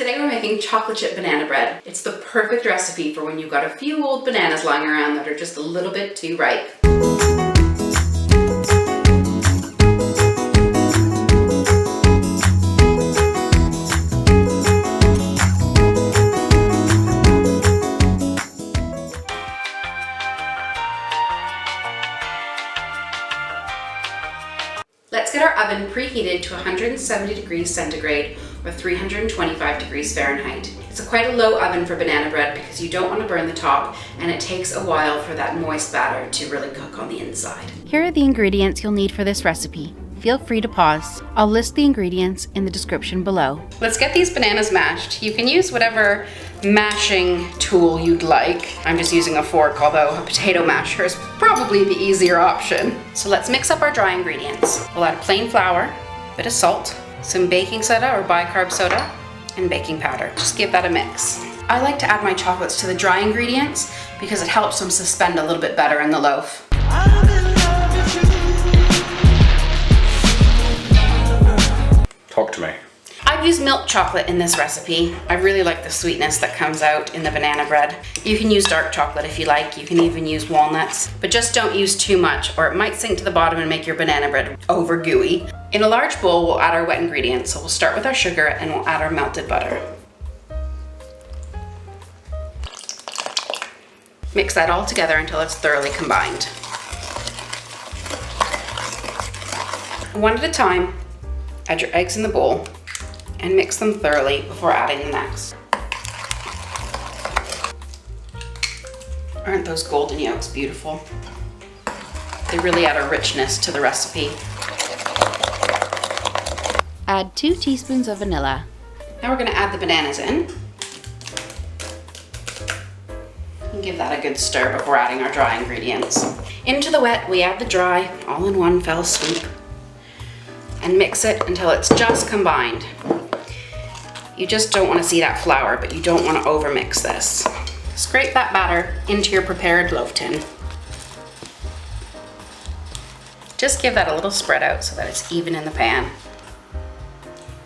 Today we're making chocolate chip banana bread. It's the perfect recipe for when you've got a few old bananas lying around that are just a little bit too ripe. Let's get our oven preheated to 170 degrees centigrade or 325 degrees Fahrenheit. It's quite a low oven for banana bread because you don't want to burn the top, and it takes a while for that moist batter to really cook on the inside. Here are the ingredients you'll need for this recipe. Feel free to pause. I'll list the ingredients in the description below. Let's get these bananas mashed. You can use whatever mashing tool you'd like. I'm just using a fork, although a potato masher is probably the easier option. So let's mix up our dry ingredients. We'll add plain flour, a bit of salt, some baking soda or bicarb soda, and baking powder. Just give that a mix. I like to add my chocolates to the dry ingredients because it helps them suspend a little bit better in the loaf. Talk to me. I've used milk chocolate in this recipe. I really like the sweetness that comes out in the banana bread. You can use dark chocolate if you like. You can even use walnuts, but just don't use too much or it might sink to the bottom and make your banana bread over gooey. In a large bowl, we'll add our wet ingredients. So we'll start with our sugar and we'll add our melted butter. Mix that all together until it's thoroughly combined. One at a time, add your eggs in the bowl and mix them thoroughly before adding the next. Aren't those golden yolks beautiful? They really add a richness to the recipe. Add 2 teaspoons of vanilla. Now we're gonna add the bananas in. And give that a good stir before adding our dry ingredients. Into the wet, we add the dry, all in one fell swoop. And mix it until it's just combined. You just don't want to see that flour, but you don't want to overmix this. Scrape that batter into your prepared loaf tin. Just give that a little spread out so that it's even in the pan.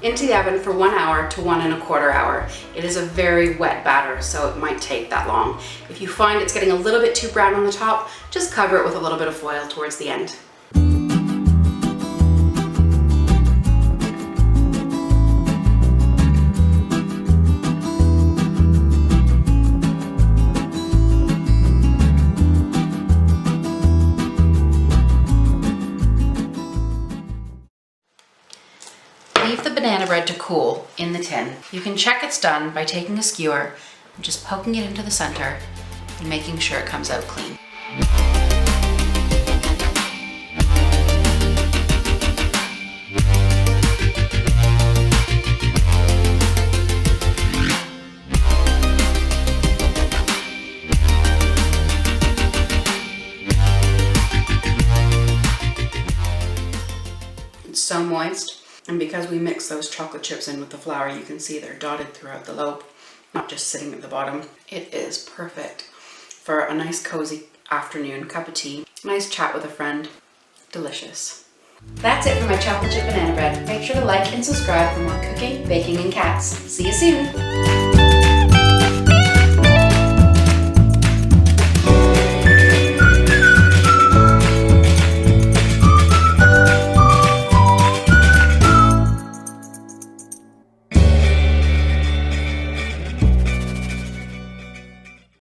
Into the oven for 1 hour to 1 1/4 hour. It is a very wet batter, so it might take that long. If you find it's getting a little bit too brown on the top, just cover it with a little bit of foil towards the end. Leave the banana bread to cool in the tin. You can check it's done by taking a skewer and just poking it into the center and making sure it comes out clean. It's so moist. And because we mix those chocolate chips in with the flour, you can see they're dotted throughout the loaf, not just sitting at the bottom. It is perfect for a nice cozy afternoon cup of tea, nice chat with a friend. Delicious. That's it for my chocolate chip banana bread. Make sure to like and subscribe for more cooking, baking, and cats. See you soon.